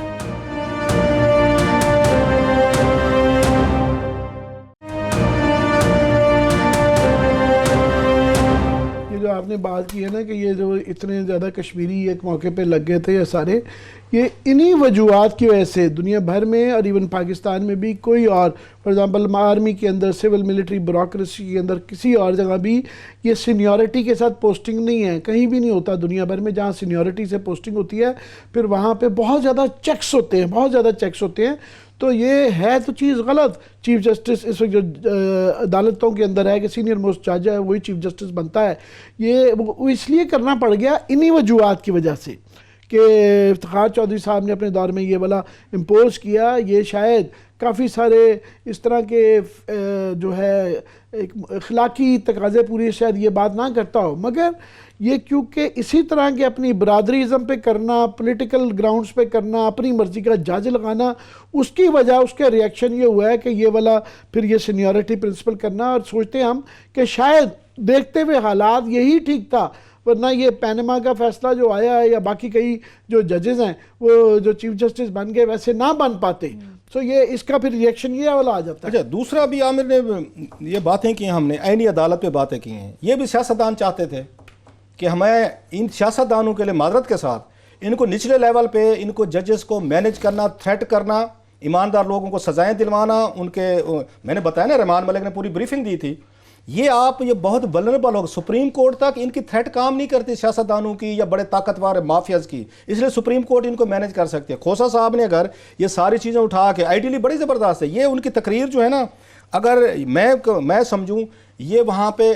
جو آپ نے بات کی ہے نا کہ یہ جو اتنے زیادہ کشمیری ایک موقع پہ لگ گئے تھے یہ سارے, یہ انہی وجوہات کی وجہ سے دنیا بھر میں اور ایون پاکستان میں بھی کوئی اور, فار ایگزامپل آرمی کے اندر, سول ملٹری بیوروکریسی کے اندر, کسی اور جگہ بھی یہ سینیورٹی کے ساتھ پوسٹنگ نہیں ہے, کہیں بھی نہیں ہوتا دنیا بھر میں. جہاں سینیورٹی سے پوسٹنگ ہوتی ہے پھر وہاں پہ بہت زیادہ چیکس ہوتے ہیں, بہت زیادہ چیکس ہوتے ہیں. تو یہ ہے تو چیز غلط. چیف جسٹس اس وقت جو عدالتوں کے اندر ہے کہ سینئر موسٹ جج ہے وہی چیف جسٹس بنتا ہے, یہ وہ اس لیے کرنا پڑ گیا انہی وجوہات کی وجہ سے کہ افتخار چودھری صاحب نے اپنے دور میں یہ والا امپوز کیا. یہ شاید کافی سارے اس طرح کے جو ہے ایک اخلاقی تقاضے پوری شاید یہ بات نہ کرتا ہو, مگر یہ کیونکہ اسی طرح کے اپنی برادریزم پہ کرنا, پولیٹیکل گراؤنڈز پہ کرنا, اپنی مرضی کا جج لگانا, اس کی وجہ اس کا ریئیکشن یہ ہوا ہے کہ یہ والا پھر یہ سینیورٹی پرنسپل کرنا. اور سوچتے ہیں ہم کہ شاید دیکھتے ہوئے حالات یہی ٹھیک تھا, ورنہ یہ پینما کا فیصلہ جو آیا ہے یا باقی کئی جو ججز ہیں وہ جو چیف جسٹس بن گئے ویسے نہ بن پاتے. سو یہ اس کا پھر ریئیکشن یہ والا آ جاتا ہے. اچھا, دوسرا بھی عامر نے یہ باتیں کی, ہم نے عینی عدالت پہ باتیں کی ہیں. یہ بھی سیاستدان چاہتے تھے کہ ہمیں ان سیاستدانوں کے لیے معذرت کے ساتھ ان کو نچلے لیول پہ ان کو ججز کو مینیج کرنا, تھریٹ کرنا, ایماندار لوگوں کو سزائیں دلوانا. ان کے میں نے بتایا نا, رحمان ملک نے پوری بریفنگ دی تھی. یہ آپ یہ بہت ولنریبل ہو, سپریم کورٹ تک ان کی تھریٹ کام نہیں کرتی سیاستدانوں کی یا بڑے طاقتور مافیاز کی, اس لیے سپریم کورٹ ان کو مینیج کر سکتے ہیں. کھوسا صاحب نے اگر یہ ساری چیزیں اٹھا کے, آئیڈیلی بڑی زبردست ہے یہ ان کی تقریر جو ہے نا, اگر میں سمجھوں یہ وہاں پہ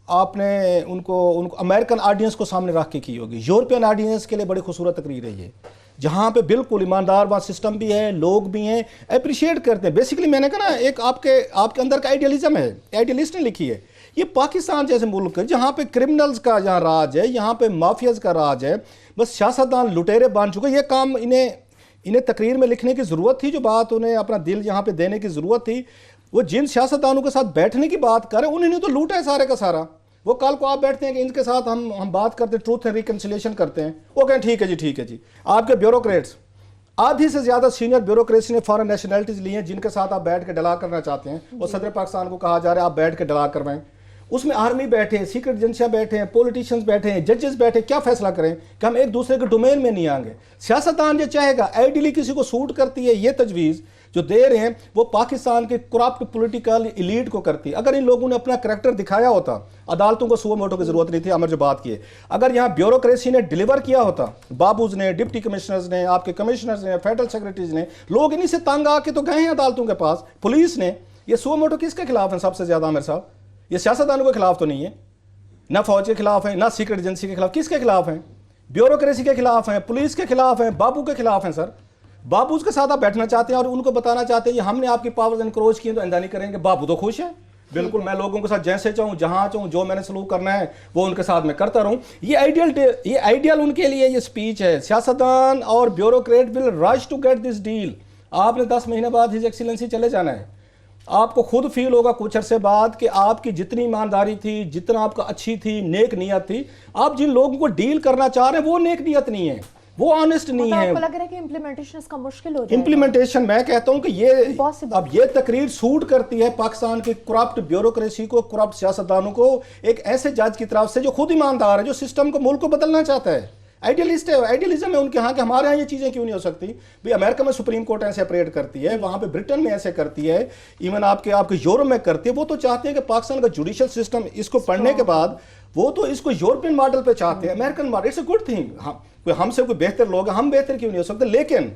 آپ نے ان کو امریکن آڈینس کو سامنے رکھ کے کی ہوگی. یورپین آڈینس کے لیے بڑی خوبصورت تقریر ہے یہ, جہاں پہ بالکل ایماندار وہاں سسٹم بھی ہے, لوگ بھی ہیں, اپریشیٹ کرتے ہیں. بیسیکلی میں نے کہا نا ایک آپ کے اندر کا آئیڈیالزم ہے, آئیڈیالسٹ نے لکھی ہے. یہ پاکستان جیسے ملک ہے جہاں پہ کرمنلز کا جہاں راج ہے, یہاں پہ مافیاز کا راج ہے, بس سیاستدان لٹیرے بن چکے. یہ کام انہیں تقریر میں لکھنے کی ضرورت تھی, جو بات انہیں اپنا دل یہاں پہ دینے کی ضرورت تھی. وہ جن سیاستدانوں کے ساتھ بیٹھنے کی بات کریں انہوں نے تو لوٹا ہے سارے کا سارا. وہ کل کو آپ بیٹھتے ہیں کہ ان کے ساتھ ہم بات کرتے ہیں, ٹروتھ اینڈ ریکنسیلیشن کرتے ہیں, وہ کہیں ٹھیک ہے جی, ٹھیک ہے جی. آپ کے بیوروکریٹس, آدھی سے زیادہ سینئر بیوروکریسی نے فارن نیشنلٹیز لی ہیں جن کے ساتھ آپ بیٹھ کے ڈلا کرنا چاہتے ہیں, اور صدر پاکستان کو کہا جا رہا ہے آپ بیٹھ کے ڈلا کروائیں. اس میں آرمی بیٹھے ہیں, سیکرٹ ایجنسیاں بیٹھے ہیں, پولیٹیشینز بیٹھے ہیں, ججز بیٹھے, کیا فیصلہ کریں کہ ہم ایک دوسرے کے ڈومین میں نہیں آئیں گے. سیاستدان یہ چاہے گا, آئیڈیلی کسی کو سوٹ کرتی ہے یہ تجویز جو دے رہے ہیں, وہ پاکستان کے کرپٹ پولیٹیکل ایلیٹ کو کرتی ہے. اگر ان لوگوں نے اپنا کریکٹر دکھایا ہوتا, عدالتوں کو سو موٹو کی ضرورت نہیں تھی. عمر جو بات کی ہے, اگر یہاں بیوروکریسی نے ڈیلیور کیا ہوتا, بابوز نے, ڈپٹی کمشنرز نے, آپ کے کمشنرز نے, فیڈرل سیکرٹریز نے, لوگ انہی سے تنگ آ کے تو گئے ہیں عدالتوں کے پاس. پولیس نے, یہ سو موٹو کس کے خلاف ہیں سب سے زیادہ عامر صاحب؟ یہ سیاستدانوں کے خلاف تو نہیں ہے, نہ فوج کے خلاف ہیں, نہ سیکرٹ ایجنسی کے خلاف. کس کے خلاف ہیں؟ بیوروکریسی کے خلاف ہیں, پولیس کے خلاف ہیں, بابو کے خلاف ہیں. سر بابوز کے ساتھ آپ بیٹھنا چاہتے ہیں اور ان کو بتانا چاہتے ہیں یہ ہم نے آپ کی پاورز انکروچ کی ہیں تو آئندہ نہیں کریں گے. بابو تو خوش ہے, بالکل میں لوگوں کے ساتھ جیسے چاہوں, جہاں چاہوں, جو میں نے سلوک کرنا ہے وہ ان کے ساتھ میں کرتا رہوں. یہ آئیڈیل ان کے لیے یہ سپیچ ہے. سیاستدان اور bureaucrat will rush to get this deal. آپ نے 10 مہینے بعد ہز ایکسیلنسی چلے جانا ہے. آپ کو خود فیل ہوگا کچھ عرصے بعد کہ آپ کی جتنی ایمانداری تھی, جتنا آپ کا اچھی تھی, نیک نیت تھی, آپ جن لوگوں کو ڈیل کرنا چاہ رہے ہیں وہ نیک نیت نہیں ہے, وہ آنےسٹ نہیں ہے. آپ کو لگ رہا ہے کہ امپلیمنٹیشن اس کا مشکل ہو جائے گا. امپلیمنٹیشن میں کہتا ہوں کہ اب یہ تقریر سوٹ کرتی ہے پاکستان کی کرپٹ بیوروکریسی کو, کرپٹ سیاستدانوں کو, ایک ایسے جج کی طرف سے جو خود ایماندار ہے, جو سسٹم کو, ملک کو بدلنا چاہتا ہے. آئیڈیلسٹ ہے, آئیڈیلزم ہے ان کے ہاں کہ ہمارے ہاں یہ چیزیں کیوں نہیں ہو سکتی. بھئی امریکہ میں سپریم کورٹ ایسے اپریٹ کرتی ہے, وہاں پہ برٹن میں ایسے کرتی ہے, ایون آپ کے یورپ میں کرتی ہے. وہ تو چاہتے ہیں کہ پاکستان کا جوڈیشل سسٹم, اس کو پڑھنے کے بعد وہ تو اس کو یورپین ماڈل پہ چاہتے ہیں, American model. It's a good thing, ہم سے کوئی بہتر لوگ ہیں, ہم بہتر کیوں نہیں ہو سکتے. لیکن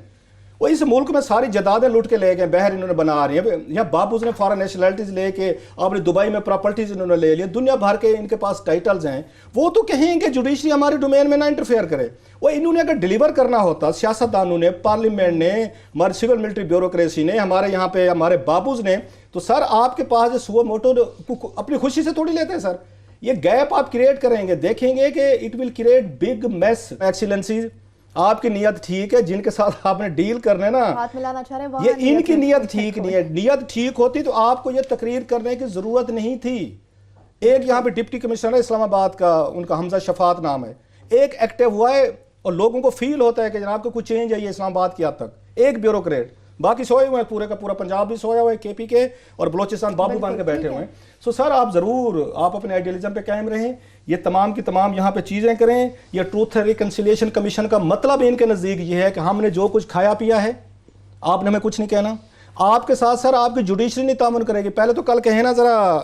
وہ اس ملک میں ساری جدادیں لوٹ کے لے گئے, بہر انہوں نے بنا رہی ہیں. یہاں بابوز نے فارن نیشنلٹیز لے کے, آپ نے دبئی میں پراپرٹیز انہوں نے لے لیا, دنیا بھر کے ان کے پاس ٹائٹلز ہیں. وہ تو کہیں کہ جوڈیشری ہمارے ڈومین میں نہ انٹرفیئر کرے. وہ انہوں نے اگر ڈیلیور کرنا ہوتا, سیاستدانوں نے, پارلیمنٹ نے, ہمارے سول ملٹری بیوروکریسی نے, ہمارے یہاں پہ ہمارے بابوز نے, تو سر آپ کے پاس جو سو موٹو اپنی خوشی سے تھوڑی لیتے ہیں. سر یہ گیپ آپ کریٹ کریں گے, دیکھیں گے کہ it will create big mess. Excellencies آپ کی نیت ٹھیک ہے, جن کے ساتھ آپ نے ڈیل کرنے نا ہاتھ ملانا چاہ رہے ہیں یہ ان کی نیت ٹھیک نہیں ہے. نیت ٹھیک ہوتی تو آپ کو یہ تقریر کرنے کی ضرورت نہیں تھی. ایک یہاں پہ ڈپٹی کمشنر ہے اسلام آباد کا, ان کا حمزہ شفاعت نام ہے, ایک ایکٹیو ہوا ہے اور لوگوں کو فیل ہوتا ہے کہ جناب کو کچھ چینج ہے یہ اسلام آباد کی حد تک. ایک بیوروکریٹ, باقی سوئے ہوئے ہیں, پورے کا پورا پنجاب بھی سویا ہوا ہے کے پی کے, اور بلوچستان بابو بن کے بیٹھے ہوئے ہیں. سو سر آپ ضرور آپ اپنے آئیڈیالزم پہ قائم رہیں, یہ تمام کی تمام یہاں پہ چیزیں کریں. یہ ٹروتھ ریکنسیلیشن کمیشن کا مطلب ان کے نزدیک یہ ہے کہ ہم نے جو کچھ کھایا پیا ہے آپ نے ہمیں کچھ نہیں کہنا. آپ کے ساتھ سر آپ کی جوڈیشری نہیں تعاون کرے گی. پہلے تو کل کہیں نا ذرا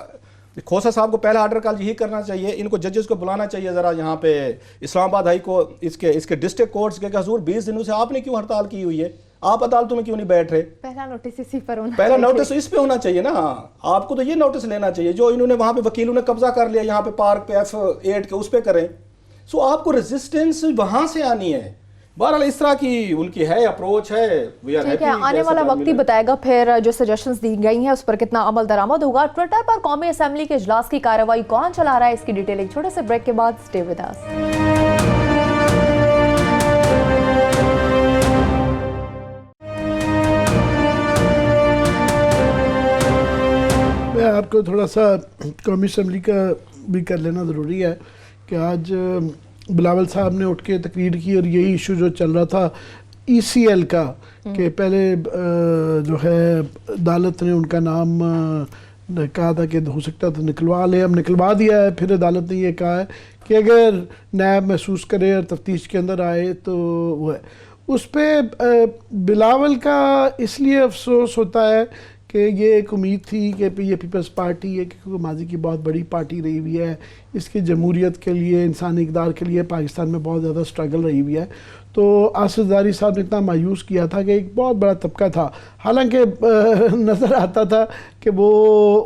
کھوسا صاحب کو پہلا آرڈر کل یہی کرنا چاہیے, ان کو ججز کو بلانا چاہیے ذرا یہاں پہ اسلام آباد ہائی کو اس کے ڈسٹرکٹ کورٹس کے, کہ حضور 20 دنوں سے آپ نے کیوں ہڑتال کی ہوئی ہے, آپ عدالتوں میں کیوں نہیں بیٹھ رہے. پہلا نوٹس اسی پر ہونا, پہلا نوٹس اس پہ ہونا چاہیے نا. آپ کو تو یہ نوٹس لینا چاہیے جو انہوں نے وہاں پہ وکیلوں نے قبضہ کر لیا یہاں پہ پارک پہ F8 کے, اس پہ کریں. سو آپ کو ریزسٹنس وہاں سے آنی ہے. بہرحال اس طرح کی ان کی ہے اپروچ ہے. ٹھیک ہے, آنے والا وقت ہی بتائے گا پھر جو سجیشنز دی گئی ہیں اس پر کتنا عمل درآمد ہوگا. ٹویٹر پر قومی اسمبلی کے اجلاس کی کارروائی کون چلا رہا ہے, اس کی ڈیٹیل ایک چھوٹے سے بریک کے بعد. Stay with us. میں آپ کو تھوڑا سا قومی اسمبلی کا بھی کر لینا ضروری ہے کہ آج بلاول صاحب نے اٹھ کے تقریر کی, اور یہی ایشو جو چل رہا تھا ECL کا, کہ پہلے جو ہے عدالت نے ان کا نام کہا تھا کہ ہو سکتا تھا نکلوا لے, اب نکلوا دیا ہے. پھر عدالت نے یہ کہا ہے کہ اگر نیب محسوس کرے اور تفتیش کے اندر آئے تو وہ ہے. اس پہ بلاول کا اس لیے افسوس ہوتا ہے کہ یہ ایک امید تھی کہ یہ پیپلز پارٹی ہے کہ ماضی کی بہت بڑی پارٹی رہی ہوئی ہے, اس کی جمہوریت کے لیے, انسانی اقدار کے لیے پاکستان میں بہت زیادہ سٹرگل رہی ہوئی ہے. تو آصف زرداری صاحب نے اتنا مایوس کیا تھا کہ ایک بہت بڑا طبقہ تھا, حالانکہ نظر آتا تھا کہ وہ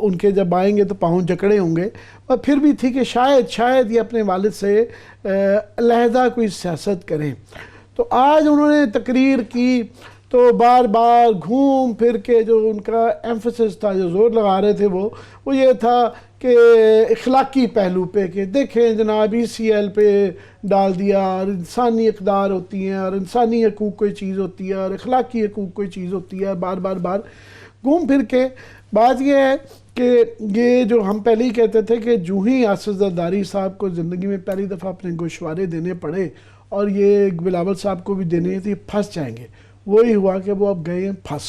ان کے جب آئیں گے تو پاؤں جکڑے ہوں گے, اور پھر بھی تھی کہ شاید یہ اپنے والد سے علیحدہ کوئی سیاست کریں. تو آج انہوں نے تقریر کی تو بار بار گھوم پھر کے جو ان کا ایمفسس تھا, جو زور لگا رہے تھے وہ یہ تھا کہ اخلاقی پہلو پہ, کہ دیکھیں جناب ECL پہ ڈال دیا, اور انسانی اقدار ہوتی ہیں, اور انسانی حقوق کوئی چیز ہوتی ہے, اور اخلاقی حقوق کوئی چیز ہوتی ہے. بار بار گھوم پھر کے بات یہ ہے کہ یہ جو ہم پہلے ہی کہتے تھے کہ جو ہی آصف زرداری صاحب کو زندگی میں پہلی دفعہ اپنے گوشوارے دینے پڑے, اور یہ بلاول صاحب کو بھی دینے تھے, پھنس جائیں گے. وہی ہوا کہ وہ اب گئے ہیں پھنس.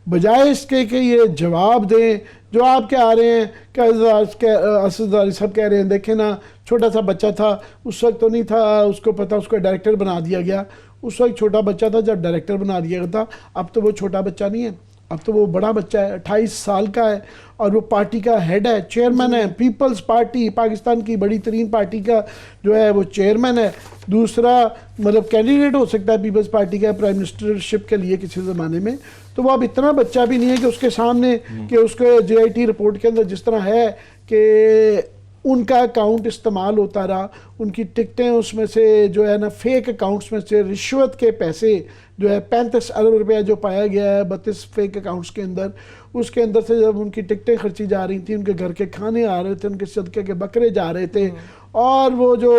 بجائے اس کے کہ یہ جواب دیں جو آپ کے آ رہے ہیں کہ آصف زرداری صاحب کہہ رہے ہیں دیکھیں نا چھوٹا سا بچہ تھا, اس وقت تو نہیں تھا اس کو پتہ, اس کو ڈائریکٹر بنا دیا گیا. اس وقت چھوٹا بچہ تھا جب ڈائریکٹر بنا دیا گیا تھا. اب تو وہ چھوٹا بچہ نہیں ہے, اب تو وہ بڑا بچہ ہے, 28 سال کا ہے, اور وہ پارٹی کا ہیڈ ہے, چیئرمین ہے. پیپلز پارٹی پاکستان کی بڑی ترین پارٹی کا جو ہے وہ چیئرمین ہے. دوسرا مطلب کینڈیڈیٹ ہو سکتا ہے پیپلز پارٹی کا پرائم منسٹرشپ کے لیے کسی زمانے میں. تو وہ اب اتنا بچہ بھی نہیں ہے کہ اس کے سامنے کہ اس کے JIT رپورٹ کے اندر جس طرح ہے کہ ان کا اکاؤنٹ استعمال ہوتا رہا, ان کی ٹکٹیں اس میں سے جو ہے نا فیک اکاؤنٹس میں سے رشوت کے پیسے جو ہے 35 ارب روپیہ جو پایا گیا ہے 32 فیک اکاؤنٹس کے اندر, اس کے اندر سے جب ان کی ٹکٹیں خرچی جا رہی تھیں, ان کے گھر کے کھانے آ رہے تھے, ان کے صدقے کے بکرے جا رہے تھے, اور وہ جو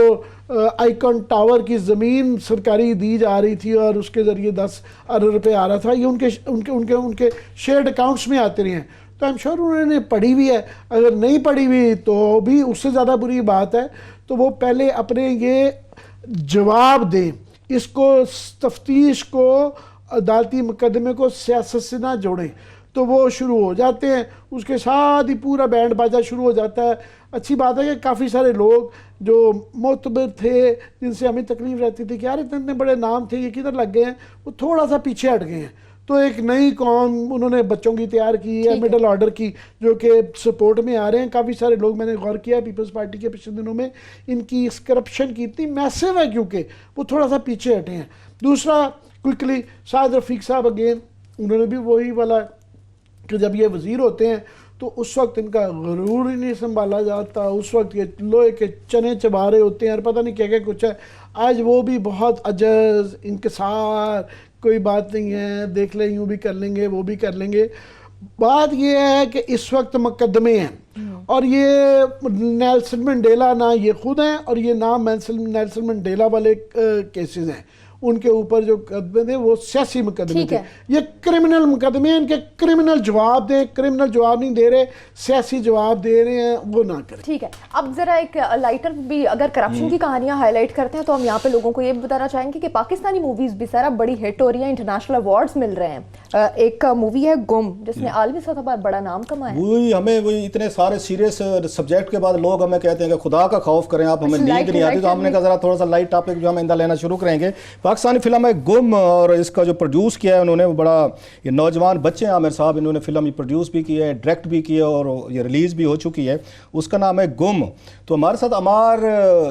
آئیکن ٹاور کی زمین سرکاری دی جا رہی تھی اور اس کے ذریعے 10 ارب روپے آ رہا تھا, یہ ان کے شیئرڈ اکاؤنٹس میں آتے رہے ہیں. تو I'm sure انہوں نے پڑھی ہوئی ہے, اگر نہیں پڑھی ہوئی تو بھی اس سے زیادہ بری بات ہے. تو وہ پہلے اپنے یہ جواب دیں, اس کو تفتیش کو, عدالتی مقدمے کو سیاست سے نہ جوڑیں, تو وہ شروع ہو جاتے ہیں, اس کے ساتھ ہی پورا بینڈ باجا شروع ہو جاتا ہے. اچھی بات ہے کہ کافی سارے لوگ جو معتبر تھے, جن سے ہمیں تکلیف رہتی تھی کہ یار اتنے بڑے نام تھے یہ کدھر لگ گئے ہیں, وہ تھوڑا سا پیچھے ہٹ گئے ہیں. تو ایک نئی قوم انہوں نے بچوں کی تیار کی ہے, مڈل آرڈر کی, جو کہ سپورٹ میں آ رہے ہیں. کافی سارے لوگ, میں نے غور کیا پیپلز پارٹی کے پچھلے دنوں میں ان کی اس کرپشن کی اتنی میسو ہے کیونکہ وہ تھوڑا سا پیچھے ہٹے ہیں. دوسرا کوئکلی شاہد رفیق صاحب اگین, انہوں نے بھی وہی والا کہ جب یہ وزیر ہوتے ہیں تو اس وقت ان کا غرور ہی نہیں سنبھالا جاتا, اس وقت یہ لوہے کے چنے چبا رہے ہوتے ہیں اور پتہ نہیں کیا کیا کچھ ہے. آج وہ بھی بہت عجز, انکسار, کوئی بات نہیں ہے, دیکھ لیں, یوں بھی کر لیں گے, وہ بھی کر لیں گے. بات یہ ہے کہ اس وقت مقدمے ہیں, اور یہ نیلسن منڈیلا نہ یہ خود ہیں اور یہ نہ نیلسن منڈیلا والے کیسز ہیں. ان کے اوپر جو مقدمے تھے وہ سیاسی مقدمے ٹھیک تھے. ہے. یہ کرمنل مقدمے ہیں, ان کے کرمنل جواب دیں, کرمنل جواب نہیں دے رہے, سیاسی جواب دے رہے ہیں, وہ نہ کریں. ٹھیک ہے. اب ذرا ایک لائٹر بھی اگر کرپشن کی کہانیاں ہائی لائٹ کرتے ہیں تو ہم یہاں پہ لوگوں کو یہ بتانا چاہیں گے کہ پاکستانی موویز بھی سارا بڑی ہٹ ہو رہی ہیں, انٹرنیشنل ایوارڈز مل رہے ہیں. ایک مووی ہے گم جس نے عالمی سطح پر بڑا نام کمایا ہے. وہی ہمیں وہی اتنے سارے سیریس سبجیکٹ کے بعد لوگ ہمیں کہتے ہیں کہ خدا کا خوف کریں آپ, ہمیں نیند نہیں آتی, تو ہم نے کہا ذرا تھوڑا سا لائٹ ٹاپک جو ہم آئندہ لینا شروع کریں گے. پاکستانی فلم ہے گم, اور اس کا جو پروڈیوس کیا ہے انہوں نے, وہ بڑا یہ نوجوان بچے ہیں عامر صاحب, انہوں نے فلم یہ پروڈیوس بھی کی ہے, ڈائریکٹ بھی کیا اور یہ ریلیز بھی ہو چکی ہے. اس کا نام ہے گم. تو ہمارے ساتھ عمار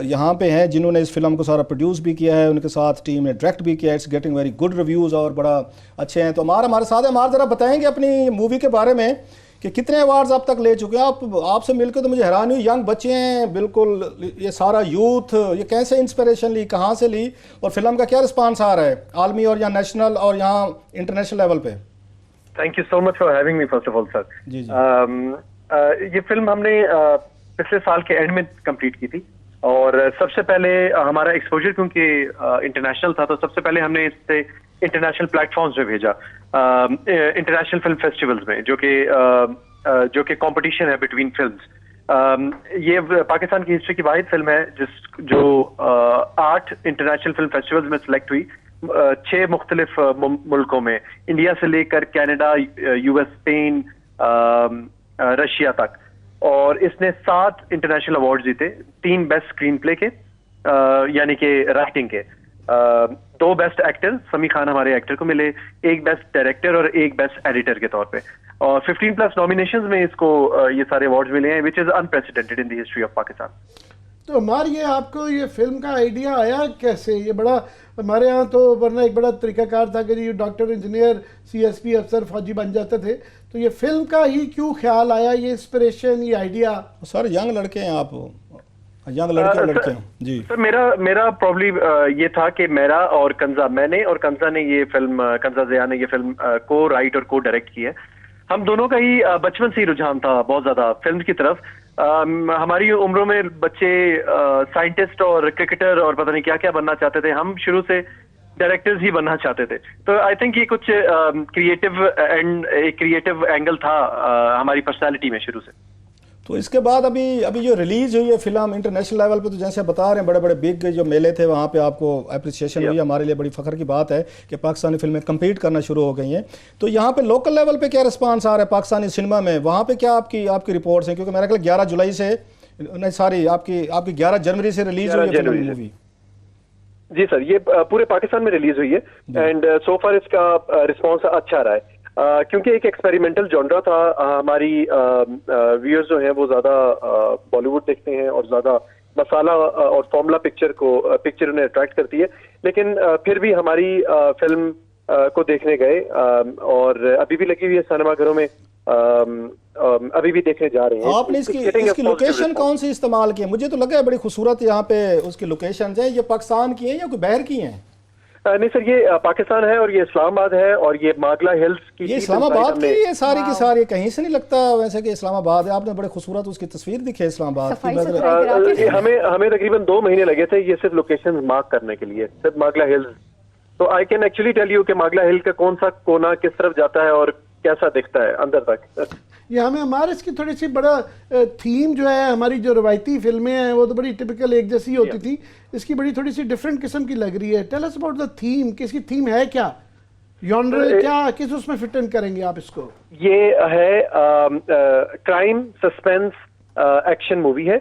یہاں پہ ہیں جنہوں نے اس فلم کو سارا پروڈیوس بھی کیا ہے, ان کے ساتھ ٹیم نے ڈائریکٹ بھی کیا ہے. It's getting very good reviews اور بڑا اچھے ہیں. تو عمار ہمارے ساتھ ہیں. عمار ذرا بتائیں گے اپنی مووی کے بارے میں کہ کتنے ایوارڈز اب تک لے چکے ہیں آپ سے مل کے تو مجھے حیرانی ہوئی. ینگ بچے ہیں بالکل, یہ سارا یوتھ, یہ کیسے انسپریشن لی, کہاں سے لی, اور فلم کا کیا رسپانس آ رہا ہے عالمی اور یہاں نیشنل اور یہاں انٹرنیشنل لیول پہ؟ Thank you so much for having me first of all sir. جی جی. یہ فلم ہم نے پچھلے سال کے اینڈ میں کمپلیٹ کی تھی, اور سب سے پہلے ہمارا ایکسپوجر کیونکہ انٹرنیشنل تھا, تو سب سے پہلے ہم نے اس سے انٹرنیشنل پلیٹ فارمز میں بھیجا, انٹرنیشنل فلم فیسٹیولز میں, جو کہ کمپٹیشن ہے بٹوین فلمز. یہ پاکستان کی ہسٹری کی واحد فلم ہے جو 8 انٹرنیشنل فلم فیسٹیولز میں سلیکٹ ہوئی, 6 مختلف ملکوں میں, انڈیا سے لے کر Canada, U S, Spain, Russia تک. اور اس نے 7 انٹرنیشنل ایوارڈ جیتے, 3 بیسٹ اسکرین پلے کے یعنی کہ رائٹنگ کے, 2 بیسٹ ایکٹر, سمی خان ہمارے ایکٹر کو ملے, 1 بیسٹ ڈائریکٹر اور 1 بیسٹ ایڈیٹر کے طور پہ, اور 15+ نامینیشنز میں اس کو یہ سارے ایوارڈز ملے ہیں, which is unprecedented in the history of Pakistan. تو ہمارے یہ آپ کو یہ فلم کا آئیڈیا آیا کیسے؟ یہ بڑا ہمارے ہاں تو ورنہ ایک بڑا طریقہ کار تھا کہ جی doctor, engineer, C S P افسر, فوجی بن جاتے تھے. تو یہ فلم کا ہی کیوں خیال آیا, یہ انسپریشن, یہ آئیڈیا؟ سر ینگ لڑکے ہیں آپ, ینگ لڑکے اور لڑکے ہیں جی. سر میرا پرابلی یہ تھا کہ میرا اور کنزا, میں نے اور کنزا نے یہ فلم, کنزا ضیاء نے یہ فلم کو رائٹ اور کو ڈائریکٹ کی ہے. ہم دونوں کا ہی بچپن سے ہی رجحان تھا بہت زیادہ فلم کی طرف. ہماری عمروں میں بچے سائنٹسٹ اور کرکٹر اور پتہ نہیں کیا کیا بننا چاہتے تھے, ہم شروع سے ڈائریکٹرز ہی بننا چاہتے تھے. تو آئی تھنک یہ کچھ کریٹو اینگل تھا ہماری پرسنالٹی میں شروع سے. تو اس کے بعد ابھی جو ریلیز ہوئی ہے فلم انٹرنیشنل لیول پہ, تو جیسے بتا رہے ہیں بڑے بڑے بگ جو میلے تھے وہاں پہ آپ کو اپریسیشن ہوئی. ہمارے لیے بڑی فخر کی بات ہے کہ پاکستانی فلمیں کمپیٹ کرنا شروع ہو گئی ہیں. تو یہاں پہ لوکل لیول پہ کیا رسپانس آ رہا ہے پاکستانی سنیما میں, وہاں پہ کیا آپ کی رپورٹس ہیں؟ کیونکہ میرا خیال 11 جولائی سے نہیں ساری آپ کی 11 جنوری سے ریلیز ہوئی ہے فلم مووی. جی سر, یہ پورے پاکستان میں ریلیز ہوئی ہے, اینڈ سو فار اس کا رسپانس اچھا رہا ہے, کیونکہ ایک ایکسپیریمنٹل جانرا تھا. ہماری ویورز جو ہیں وہ زیادہ بالی ووڈ دیکھتے ہیں اور زیادہ مسالہ اور فارمولا پکچر انہیں اٹریکٹ کرتی ہے, لیکن پھر بھی ہماری فلم کو دیکھنے گئے, اور ابھی بھی لگی ہوئی ہے سینما گھروں میں, ابھی بھی دیکھنے جا رہے ہیں. آپ نے اس کی لوکیشن کون سی استعمال کی ہے؟ مجھے تو لگا ہے بڑی خوبصورت یہاں پہ اس کی لوکیشنز ہیں. یہ پاکستان کی ہیں یا کوئی باہر کی ہیں؟ نہیں سر, یہ پاکستان ہے اور یہ اسلام آباد ہے, اور یہ ماگلا ہلز کی. یہ اسلام آباد کی ہے ساری کی ساری, کہیں سے نہیں لگتا ویسے کہ اسلام آباد ہے. آپ نے بڑے خوبصورت اس کی تصویر دکھی ہے اسلام آباد کی. ہمیں تقریباً 2 مہینے لگے تھے یہ صرف لوکیشن مارک کرنے کے لیے, صرف ماگلا ہلز. تو I can actually tell you کہ ماگلا ہل کا کون سا کونا کس طرف جاتا ہے اور کیسا دکھتا ہے اندر تک. یہ ہمارے اس کی تھوڑی سی بڑا تھیم جو ہے, ہماری جو روایتی فلمیں ہیں وہ تو بڑی ٹپیکل ایک جیسی ہوتی تھی, اس کی بڑی تھوڑی سی ڈفرینٹ قسم کی لگ رہی ہے. Tell us about the theme, کہ اس کی تھیم ہے کیا, یونر کیا, کس اس میں فٹ ان کریں گے آپ اس کو؟ یہ ہے کرائم سسپینس ایکشن مووی ہے.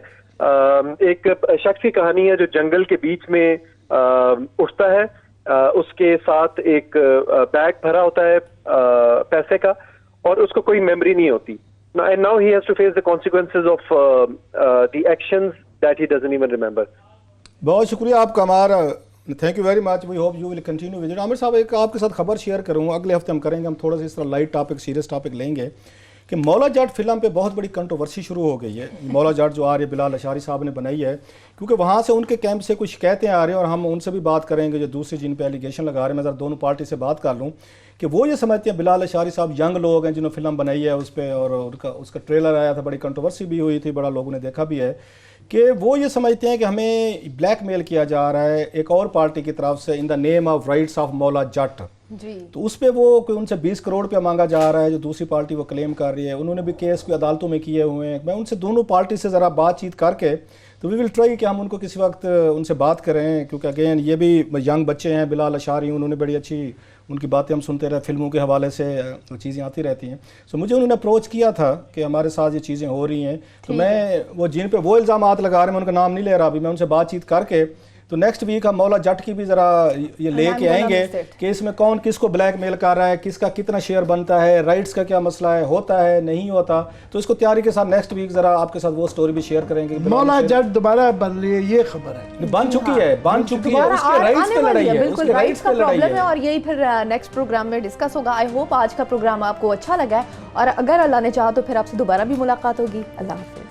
ایک شخص کی کہانی ہے جو جنگل کے بیچ میں اٹھتا ہے, اس کے ساتھ ایک بیگ بھرا ہوتا ہے پیسے کا, اور اس کو کوئی میموری نہیں ہوتی. And now he has to face the consequences of the actions that he doesn't even remember. بہت شکریہ آپ کا ہمارا, thank you very much. We hope you will continue with it. Aamir Sahab ایک آپ کے ساتھ خبر شیئر کروں, اگلے ہفتے ہم کریں گے, ہم تھوڑا سا اس طرح لائٹ ٹاپک, سیریس ٹاپک لیں گے کہ مولا جٹ فلم پہ بہت بڑی کنٹروورسی شروع ہو گئی ہے. مولا جٹ جو آ رہی ہے بلال اشاری صاحب نے بنائی ہے, کیونکہ وہاں سے ان کے کیمپ سے کچھ شکایتیں آ رہی ہیں, اور ہم ان سے بھی بات کریں گے جو دوسری جن پہ ایلیگیشن لگا رہے ہیں. میں ذرا دونوں پارٹی سے بات کر لوں کہ وہ یہ سمجھتے ہیں بلال اشاری صاحب ینگ لوگ ہیں جنہوں نے فلم بنائی ہے اس پہ, اور اس کا ٹریلر آیا تھا, بڑی کنٹروورسی بھی ہوئی تھی, بڑا لوگوں نے دیکھا بھی ہے کہ وہ یہ سمجھتے ہیں کہ ہمیں بلیک میل کیا جا رہا ہے ایک اور پارٹی کی طرف سے ان دا نیم آف رائٹس آف مولا جٹ. جی تو اس پہ وہ کوئی ان سے 20 کروڑ روپیہ مانگا جا رہا ہے جو دوسری پارٹی وہ کلیم کر رہی ہے. انہوں نے بھی کیس کوئی عدالتوں میں کیے ہوئے ہیں. میں ان سے دونوں پارٹی سے ذرا بات چیت کر کے تو وی ول ٹرائی کہ ہم ان کو کسی وقت ان سے بات کریں, کیونکہ اگین یہ بھی ینگ بچے ہیں. بلال اشاری انہوں نے بڑی اچھی ان کی باتیں ہم سنتے رہے, فلموں کے حوالے سے چیزیں آتی رہتی ہیں. سو مجھے انہوں نے اپروچ کیا تھا کہ ہمارے ساتھ یہ چیزیں ہو رہی ہیں, تو میں وہ جن پہ وہ الزامات لگا رہے ہیں میں ان کا نام نہیں لے رہا ابھی, میں ان سے بات چیت کر کے تو نیکسٹ ویک ہم مولا جٹ کی بھی ذرا یہ لے کے آئیں گے کہ اس میں کون کس کو بلیک میل کر رہا ہے, کس کا کتنا شیئر بنتا ہے, رائٹس کا کیا مسئلہ ہے, ہوتا ہے نہیں ہوتا. تو اس کو تیاری کے ساتھ نیکسٹ ویک ذرا آپ کے ساتھ وہ سٹوری بھی شیئر کریں گے. مولا جٹ دوبارہ بن رہی ہے یہ خبر ہے, بن چکی ہے اس کے رائٹس پہ لڑائی ہے, بالکل رائٹس کا پرابلم ہے, اور یہی پھر نیکسٹ پروگرام میں ڈسکس ہوگا. آئی ہوپ آج کا پروگرام آپ کو اچھا لگا ہے, اور اگر اللہ نے چاہا تو پھر آپ سے دوبارہ بھی ملاقات ہوگی. اللہ حافظ.